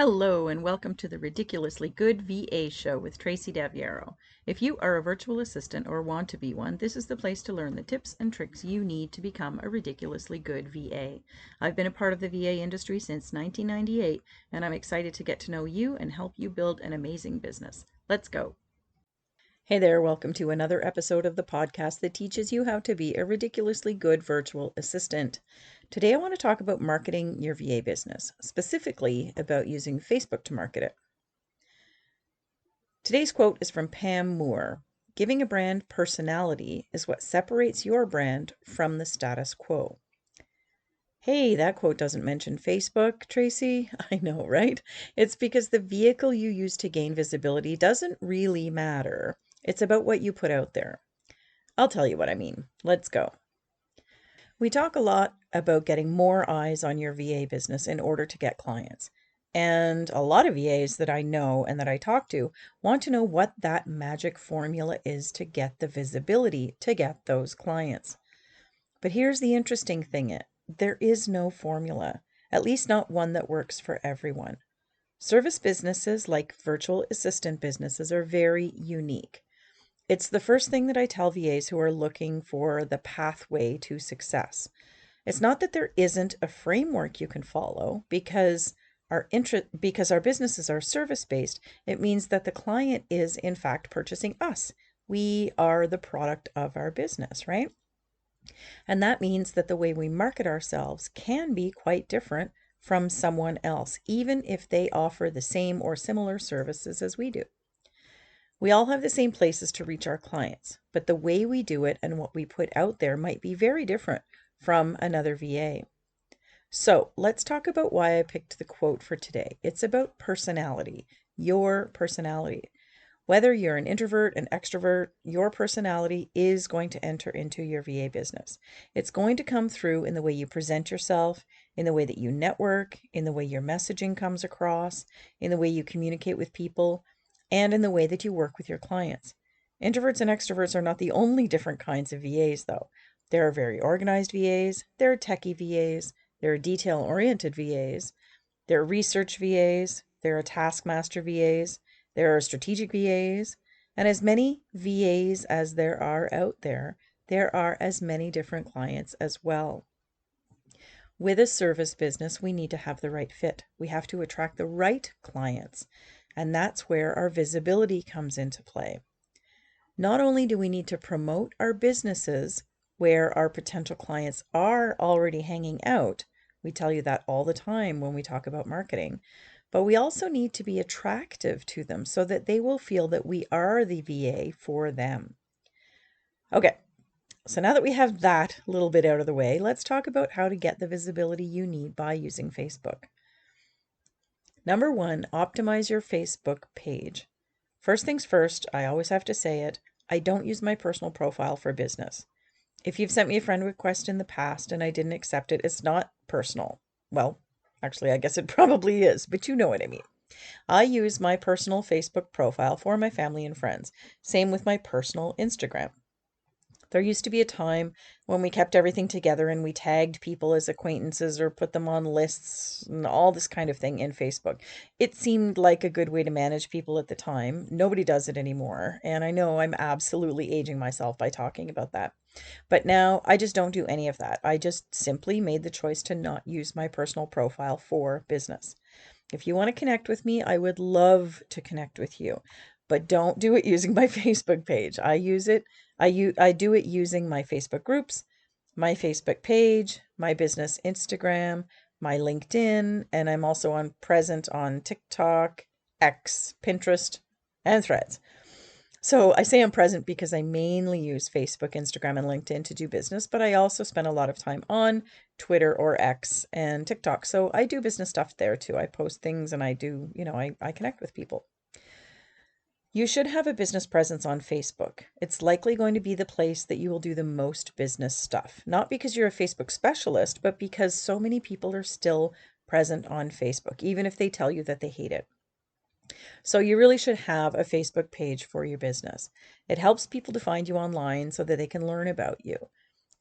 Hello and welcome to the Ridiculously Good VA Show with Tracy Daviero. If you are a virtual assistant or want to be one, this is the place to learn the tips and tricks you need to become a ridiculously good VA. I've been a part of the VA industry since 1998, and I'm excited to get to know you and help you build an amazing business. Let's go. Hey there, welcome to another episode of the podcast that teaches you how to be a ridiculously good virtual assistant. Today I want to talk about marketing your VA business, specifically about using Facebook to market it. Today's quote is from Pam Moore. Giving a brand personality is what separates your brand from the status quo. Hey, that quote doesn't mention Facebook, Tracy. I know, right? It's because the vehicle you use to gain visibility doesn't really matter. It's about what you put out there. I'll tell you what I mean. Let's go. We talk a lot about getting more eyes on your VA business in order to get clients. And a lot of VAs that I know and that I talk to want to know what that magic formula is to get the visibility to get those clients. But here's the interesting thing. There is no formula, at least not one that works for everyone. Service businesses, like virtual assistant businesses, are very unique. It's the first thing that I tell VAs who are looking for the pathway to success. It's not that there isn't a framework you can follow because our businesses are service-based. It means that the client is in fact purchasing us. We are the product of our business, right? And that means that the way we market ourselves can be quite different from someone else, even if they offer the same or similar services as we do. We all have the same places to reach our clients, but the way we do it and what we put out there might be very different from another VA. So let's talk about why I picked the quote for today. It's about personality, your personality. Whether you're an introvert, an extrovert, your personality is going to enter into your VA business. It's going to come through in the way you present yourself, in the way that you network, in the way your messaging comes across, in the way you communicate with people, and in the way that you work with your clients. Introverts and extroverts are not the only different kinds of VAs, though. There are very organized VAs, there are techie VAs, there are detail-oriented VAs, there are research VAs, there are taskmaster VAs, there are strategic VAs, and as many VAs as there are out there, there are as many different clients as well. With a service business, we need to have the right fit. We have to attract the right clients. And that's where our visibility comes into play. Not only do we need to promote our businesses where our potential clients are already hanging out, we tell you that all the time when we talk about marketing, but we also need to be attractive to them so that they will feel that we are the VA for them. Okay, so now that we have that little bit out of the way, let's talk about how to get the visibility you need by using Facebook. Number one, optimize your Facebook page. First things first, I always have to say it, I don't use my personal profile for business. If you've sent me a friend request in the past and I didn't accept it, it's not personal. Well, actually, I guess it probably is, but you know what I mean. I use my personal Facebook profile for my family and friends. Same with my personal Instagram. There used to be a time when we kept everything together and we tagged people as acquaintances or put them on lists and all this kind of thing in Facebook. It seemed like a good way to manage people at the time. Nobody does it anymore. And I know I'm absolutely aging myself by talking about that. But now I just don't do any of that. I just simply made the choice to not use my personal profile for business. If you want to connect with me, I would love to connect with you. But don't do it using my Facebook page. I do it using my Facebook groups, my Facebook page, my business Instagram, my LinkedIn, and I'm also present on TikTok, X, Pinterest, and Threads. So I say I'm present because I mainly use Facebook, Instagram, and LinkedIn to do business, but I also spend a lot of time on Twitter or X and TikTok. So I do business stuff there too. I post things and I connect with people. You should have a business presence on Facebook. It's likely going to be the place that you will do the most business stuff. Not because you're a Facebook specialist, but because so many people are still present on Facebook, even if they tell you that they hate it. So you really should have a Facebook page for your business. It helps people to find you online so that they can learn about you.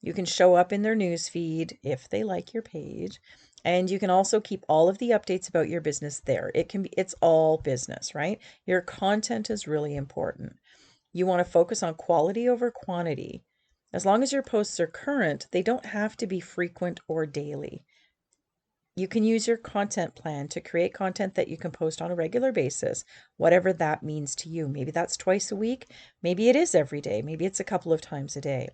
You can show up in their news feed if they like your page, And you can also keep all of the updates about your business there. It's all business, right? Your content is really important. You want to focus on quality over quantity. As long as your posts are current, they don't have to be frequent or daily. You can use your content plan to create content that you can post on a regular basis, whatever that means to you. Maybe that's twice a week. Maybe it is every day. Maybe it's a couple of times a day.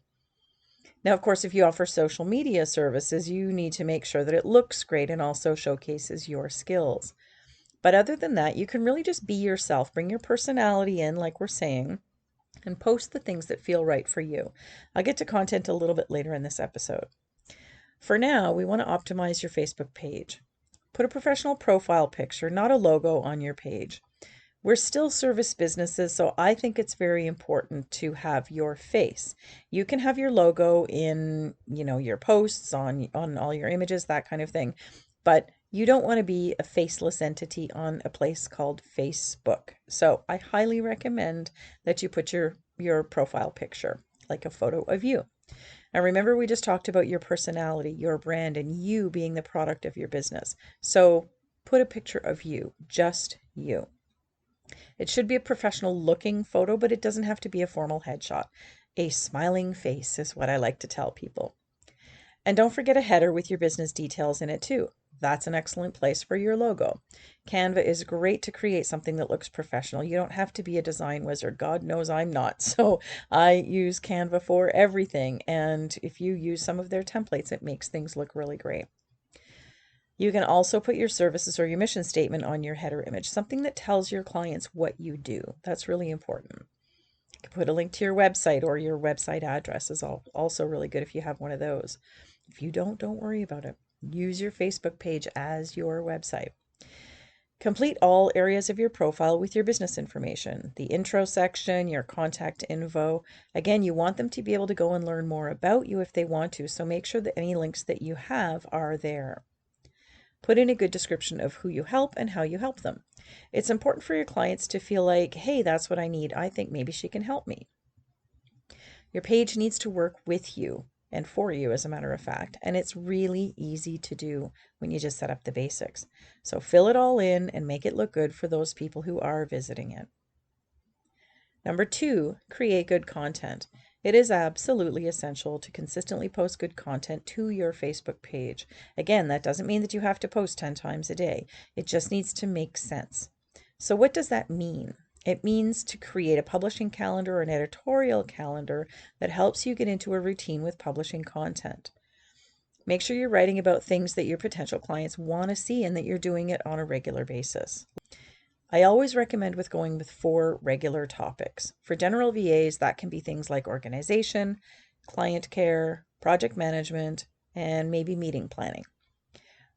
Now, of course, if you offer social media services, you need to make sure that it looks great and also showcases your skills. But other than that, you can really just be yourself, bring your personality in, like we're saying, and post the things that feel right for you. I'll get to content a little bit later in this episode. For now, we want to optimize your Facebook page. Put a professional profile picture, not a logo, on your page. We're still service businesses, so I think it's very important to have your face. You can have your logo in, your posts, on all your images, that kind of thing. But you don't want to be a faceless entity on a place called Facebook. So I highly recommend that you put your profile picture, like a photo of you. Now remember, we just talked about your personality, your brand, and you being the product of your business. So put a picture of you, just you. It should be a professional looking photo, but it doesn't have to be a formal headshot. A smiling face is what I like to tell people. And don't forget a header with your business details in it too. That's an excellent place for your logo. Canva is great to create something that looks professional. You don't have to be a design wizard. God knows I'm not. So I use Canva for everything. And if you use some of their templates, it makes things look really great. You can also put your services or your mission statement on your header image, something that tells your clients what you do. That's really important. You can put a link to your website, or your website address is also really good if you have one of those. If you don't worry about it. Use your Facebook page as your website. Complete all areas of your profile with your business information. The intro section, your contact info. Again, you want them to be able to go and learn more about you if they want to, so make sure that any links that you have are there. Put in a good description of who you help and how you help them. It's important for your clients to feel like, hey, that's what I need. I think maybe she can help me. Your page needs to work with you and for you, as a matter of fact, and it's really easy to do when you just set up the basics. So fill it all in and make it look good for those people who are visiting it. Number 2, create good content. It is absolutely essential to consistently post good content to your Facebook page. Again, that doesn't mean that you have to post 10 times a day. It just needs to make sense. So what does that mean? It means to create a publishing calendar or an editorial calendar that helps you get into a routine with publishing content. Make sure you're writing about things that your potential clients want to see and that you're doing it on a regular basis. I always recommend going with 4 regular topics. For general VAs, that can be things like organization, client care, project management, and maybe meeting planning.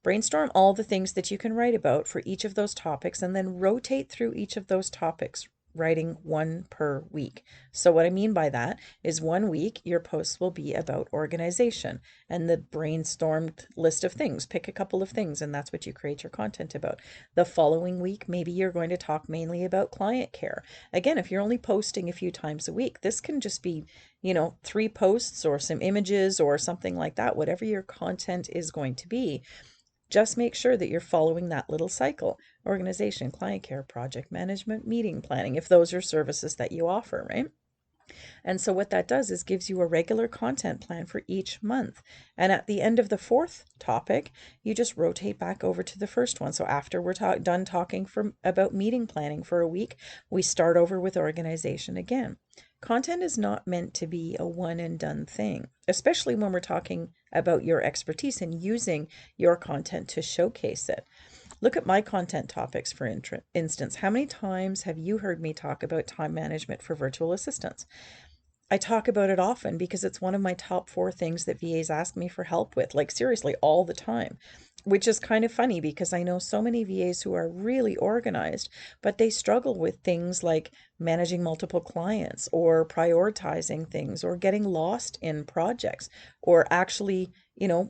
Brainstorm all the things that you can write about for each of those topics, and then rotate through each of those topics, writing 1 per week. So what I mean by that is 1 week your posts will be about organization and the brainstormed list of things. Pick a couple of things and that's what you create your content about. The following week, maybe you're going to talk mainly about client care. Again, if you're only posting a few times a week, this can just be 3 posts or some images or something like that. Whatever your content is going to be, just make sure that you're following that little cycle: organization, client care, project management, meeting planning, if those are services that you offer, right? And so what that does is gives you a regular content plan for each month. And at the end of the 4th topic, you just rotate back over to the first one. So after we're done talking about meeting planning for a week, we start over with organization again. Content is not meant to be a one and done thing, especially when we're talking about your expertise and using your content to showcase it. Look at my content topics, for instance. How many times have you heard me talk about time management for virtual assistants? I talk about it often because it's one of my top 4 things that VAs ask me for help with, like seriously, all the time, which is kind of funny because I know so many VAs who are really organized, but they struggle with things like managing multiple clients or prioritizing things or getting lost in projects or actually,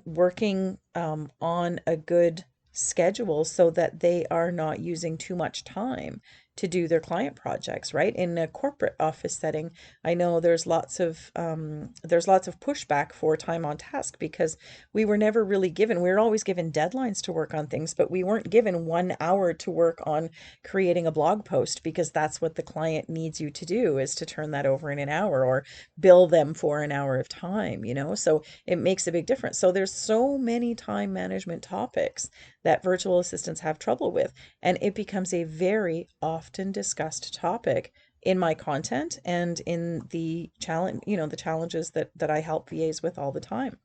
working on a good schedule so that they are not using too much time to do their client projects, right? In a corporate office setting, I know there's lots of pushback for time on task because we were never really given, we were always given deadlines to work on things, but we weren't given 1 hour to work on creating a blog post because that's what the client needs you to do, is to turn that over in an hour or bill them for an hour of time, So it makes a big difference. So there's so many time management topics that virtual assistants have trouble with, and it becomes a very often discussed topic in my content and in the challenge, the challenges that I help VAs with all the time.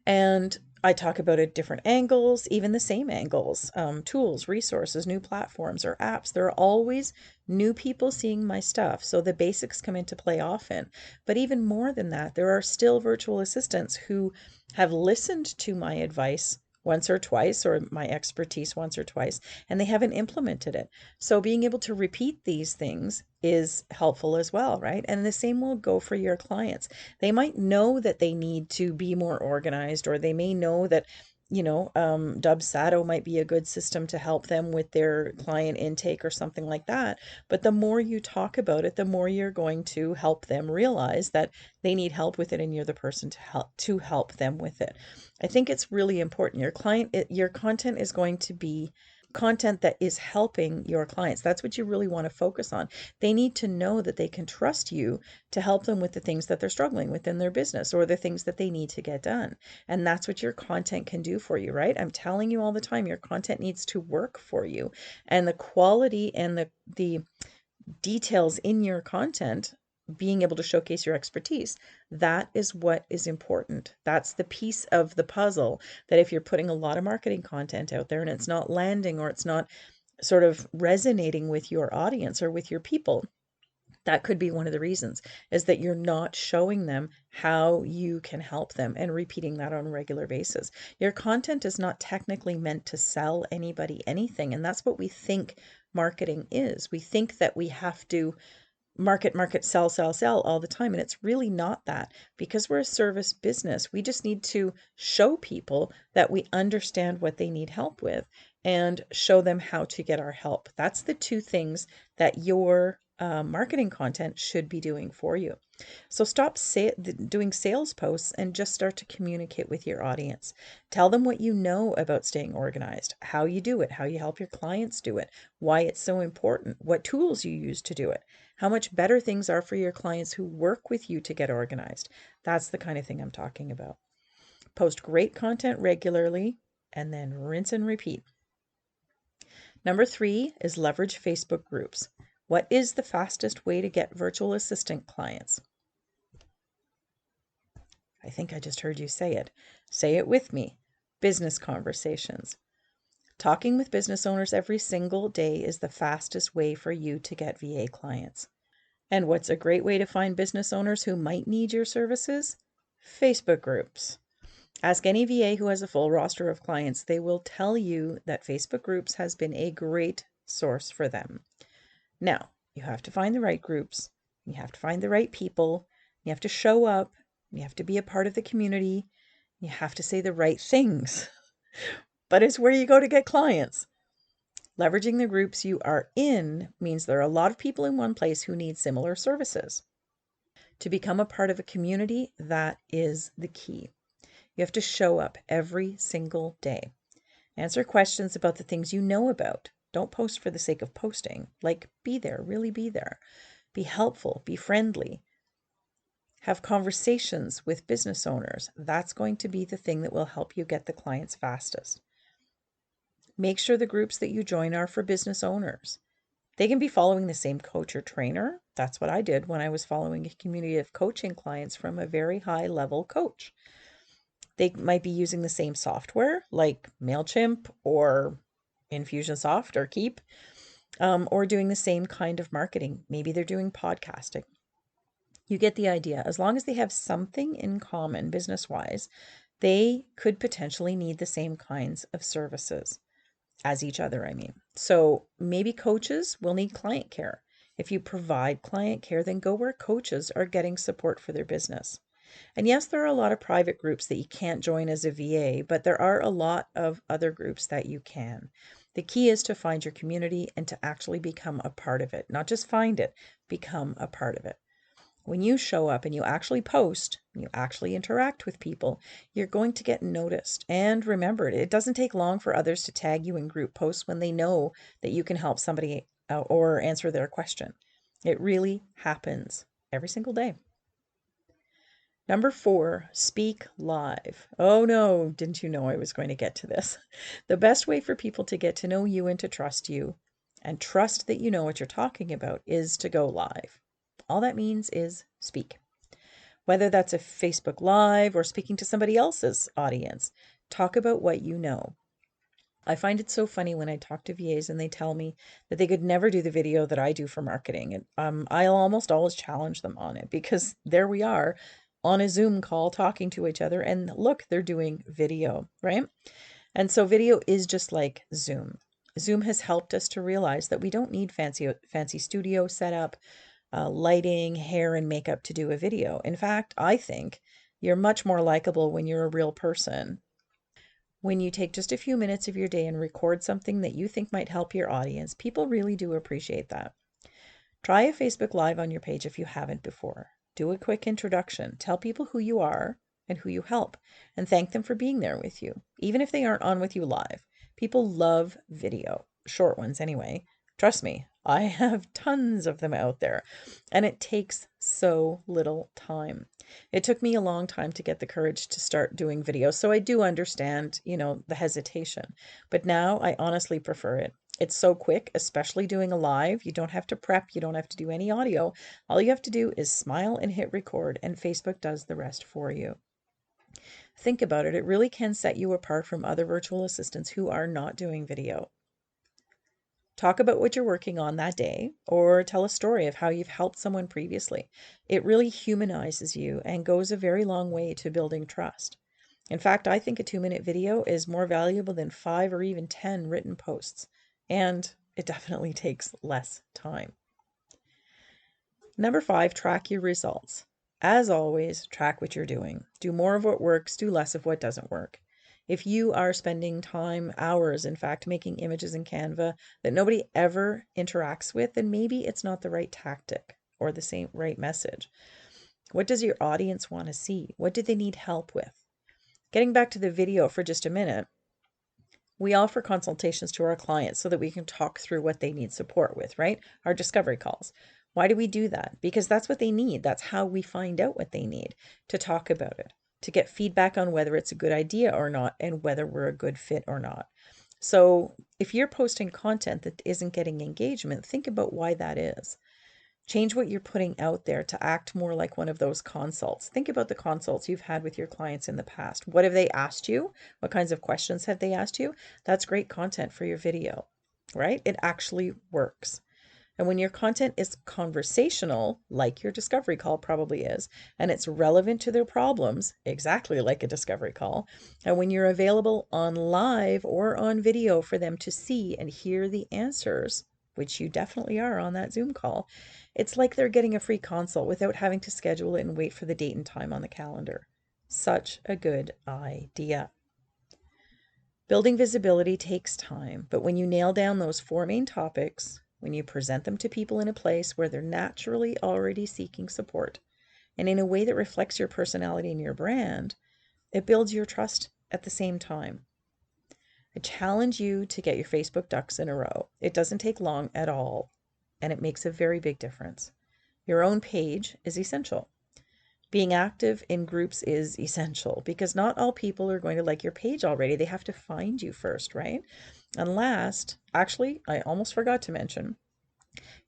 And I talk about it different angles, even the same angles, tools, resources, new platforms or apps. There are always new people seeing my stuff. So the basics come into play often. But even more than that, there are still virtual assistants who have listened to my advice once or twice, or my expertise once or twice, and they haven't implemented it. So being able to repeat these things is helpful as well, right? And the same will go for your clients. They might know that they need to be more organized, or they may know that, Dubsado might be a good system to help them with their client intake or something like that. But the more you talk about it, the more you're going to help them realize that they need help with it, and you're the person to help them with it. I think it's really important. Your content is going to be content that is helping your clients. That's what you really want to focus on. They need to know that they can trust you to help them with the things that they're struggling with in their business, or the things that they need to get done. And that's what your content can do for you, right? I'm telling you all the time, your content needs to work for you. And the quality and the details in your content, being able to showcase your expertise, that is what is important. That's the piece of the puzzle that if you're putting a lot of marketing content out there and it's not landing, or it's not sort of resonating with your audience or with your people, that could be one of the reasons, is that you're not showing them how you can help them and repeating that on a regular basis. Your content is not technically meant to sell anybody anything, and that's what we think marketing is. We think that we have to market, sell all the time. And it's really not that, because we're a service business. We just need to show people that we understand what they need help with and show them how to get our help. That's the two things that your marketing content should be doing for you. So stop doing sales posts and just start to communicate with your audience. Tell them what you know about staying organized, how you do it, how you help your clients do it, why it's so important, what tools you use to do it, how much better things are for your clients who work with you to get organized. That's the kind of thing I'm talking about. Post great content regularly and then rinse and repeat. Number 3 is leverage Facebook groups. What is the fastest way to get virtual assistant clients? I think I just heard you say it. Say it with me. Business conversations. Talking with business owners every single day is the fastest way for you to get VA clients. And what's a great way to find business owners who might need your services? Facebook groups. Ask any VA who has a full roster of clients. They will tell you that Facebook groups has been a great source for them. Now, you have to find the right groups. You have to find the right people. You have to show up. You have to be a part of the community. You have to say the right things. But it's where you go to get clients. Leveraging the groups you are in means there are a lot of people in one place who need similar services. To become a part of a community, that is the key. You have to show up every single day. Answer questions about the things you know about. Don't post for the sake of posting. Be there, really be there. Be helpful, be friendly. Have conversations with business owners. That's going to be the thing that will help you get the clients fastest. Make sure the groups that you join are for business owners. They can be following the same coach or trainer. That's what I did when I was following a community of coaching clients from a very high level coach. They might be using the same software like MailChimp or Infusionsoft or Keep, or doing the same kind of marketing. Maybe they're doing podcasting. You get the idea. As long as they have something in common business-wise, they could potentially need the same kinds of services as each other, I mean. So maybe coaches will need client care. If you provide client care, then go where coaches are getting support for their business. And yes, there are a lot of private groups that you can't join as a VA, but there are a lot of other groups that you can. The key is to find your community and to actually become a part of it. Not just find it, become a part of it. When you show up and you actually post, and you actually interact with people, you're going to get noticed and remembered. It doesn't take long for others to tag you in group posts when they know that you can help somebody or answer their question. It really happens every single day. Number 4, speak live. Oh no, didn't you know I was going to get to this? The best way for people to get to know you and to trust you and trust that you know what you're talking about is to go live. All that means is speak. Whether that's a Facebook Live or speaking to somebody else's audience, talk about what you know. I find it so funny when I talk to VAs and they tell me that they could never do the video that I do for marketing. And I'll almost always challenge them on it because there we are on a Zoom call talking to each other. And look, they're doing video, right? And so video is just like Zoom. Zoom has helped us to realize that we don't need fancy studio setup, lighting, hair, and makeup to do a video. In fact, I think you're much more likable when you're a real person. When you take just a few minutes of your day and record something that you think might help your audience, people really do appreciate that. Try a Facebook Live on your page if you haven't before. Do a quick introduction. Tell people who you are and who you help, and thank them for being there with you, even if they aren't on with you live. People love video, short ones anyway. Trust me, I have tons of them out there, and it takes so little time. It took me a long time to get the courage to start doing videos, so I do understand, the hesitation. But now I honestly prefer it. It's so quick, especially doing a live. You don't have to prep, you don't have to do any audio. All you have to do is smile and hit record, and Facebook does the rest for you. Think about it, it really can set you apart from other virtual assistants who are not doing video. Talk about what you're working on that day, or tell a story of how you've helped someone previously. It really humanizes you and goes a very long way to building trust. In fact, I think a 2-minute video is more valuable than 5 or even 10 written posts, and it definitely takes less time. Number 5, track your results. As always, track what you're doing. Do more of what works, do less of what doesn't work. If you are spending time, hours, in fact, making images in Canva that nobody ever interacts with, then maybe it's not the right tactic or the same right message. What does your audience want to see? What do they need help with? Getting back to the video for just a minute, we offer consultations to our clients so that we can talk through what they need support with, right? Our discovery calls. Why do we do that? Because that's what they need. That's how we find out what they need, to talk about it, to get feedback on whether it's a good idea or not, and whether we're a good fit or not. So if you're posting content that isn't getting engagement, think about why that is. Change what you're putting out there to act more like one of those consults. Think about the consults you've had with your clients in the past. What have they asked you? What kinds of questions have they asked you? That's great content for your video, right? It actually works. And when your content is conversational, like your discovery call probably is, and it's relevant to their problems, exactly like a discovery call, and when you're available on live or on video for them to see and hear the answers, which you definitely are on that Zoom call, it's like they're getting a free consult without having to schedule it and wait for the date and time on the calendar. Such a good idea. Building visibility takes time, but when you nail down those 4 main topics, when you present them to people in a place where they're naturally already seeking support, and in a way that reflects your personality and your brand, it builds your trust at the same time. I challenge you to get your Facebook ducks in a row. It doesn't take long at all, and it makes a very big difference. Your own page is essential. Being active in groups is essential because not all people are going to like your page already. They have to find you first, right? And last, actually, I almost forgot to mention,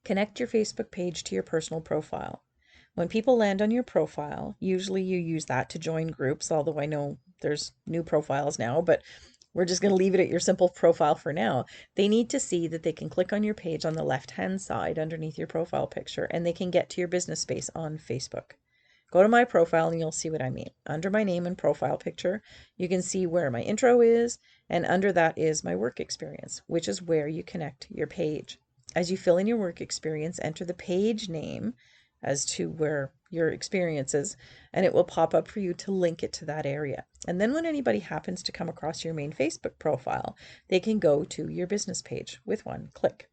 connect your Facebook page to your personal profile. When people land on your profile, usually you use that to join groups, although I know there's new profiles now, but we're just going to leave it at your simple profile for now. They need to see that they can click on your page on the left-hand side underneath your profile picture, and they can get to your business space on Facebook. Go to my profile and you'll see what I mean. Under my name and profile picture, you can see where my intro is, and under that is my work experience, which is where you connect your page. As you fill in your work experience, enter the page name as to where your experience is, and it will pop up for you to link it to that area. And then when anybody happens to come across your main Facebook profile, they can go to your business page with one click.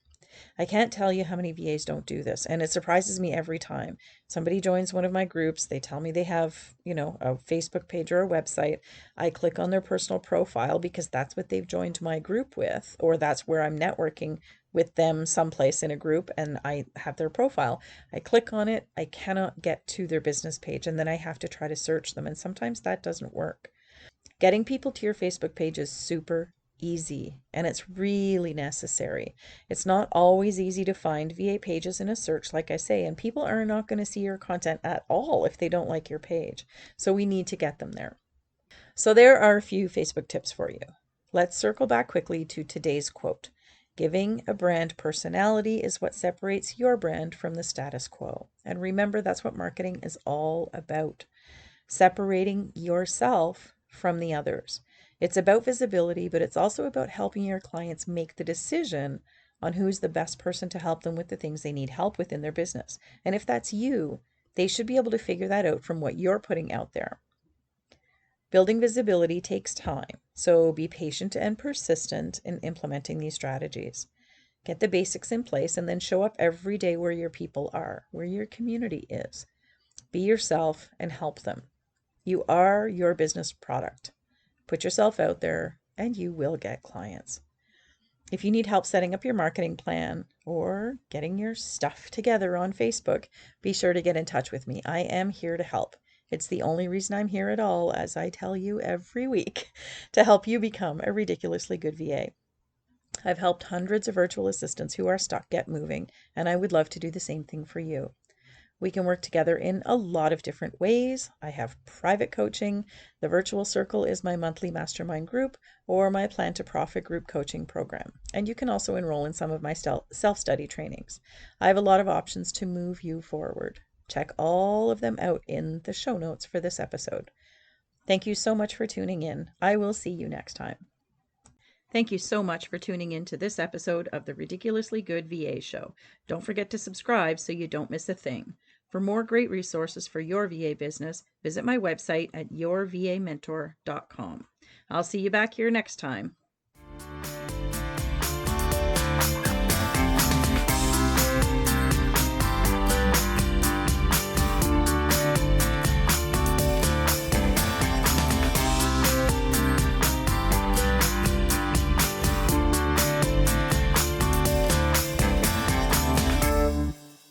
I can't tell you how many VAs don't do this, and it surprises me every time. Somebody joins one of my groups, they tell me they have, a Facebook page or a website. I click on their personal profile because that's what they've joined my group with, or that's where I'm networking with them someplace in a group, and I have their profile. I click on it, I cannot get to their business page, and then I have to try to search them, and sometimes that doesn't work. Getting people to your Facebook page is super easy, and it's really necessary. It's not always easy to find VA pages in a search, like I say, and people are not going to see your content at all if they don't like your page. So we need to get them there. So there are a few Facebook tips for you. Let's circle back quickly to today's quote. Giving a brand personality is what separates your brand from the status quo. And remember, that's what marketing is all about. Separating yourself from the others. It's about visibility, but it's also about helping your clients make the decision on who's the best person to help them with the things they need help with in their business. And if that's you, they should be able to figure that out from what you're putting out there. Building visibility takes time, so be patient and persistent in implementing these strategies. Get the basics in place and then show up every day where your people are, where your community is. Be yourself and help them. You are your business product. Put yourself out there and you will get clients. If you need help setting up your marketing plan or getting your stuff together on Facebook, be sure to get in touch with me. I am here to help. It's the only reason I'm here at all, as I tell you every week, to help you become a ridiculously good VA. I've helped hundreds of virtual assistants who are stuck get moving, and I would love to do the same thing for you. We can work together in a lot of different ways. I have private coaching. The Virtual Circle is my monthly mastermind group, or my Plan to Profit group coaching program. And you can also enroll in some of my self-study trainings. I have a lot of options to move you forward. Check all of them out in the show notes for this episode. Thank you so much for tuning in. I will see you next time. Thank you so much for tuning in to this episode of the Ridiculously Good VA Show. Don't forget to subscribe so you don't miss a thing. For more great resources for your VA business, visit my website at yourvamentor.com. I'll see you back here next time.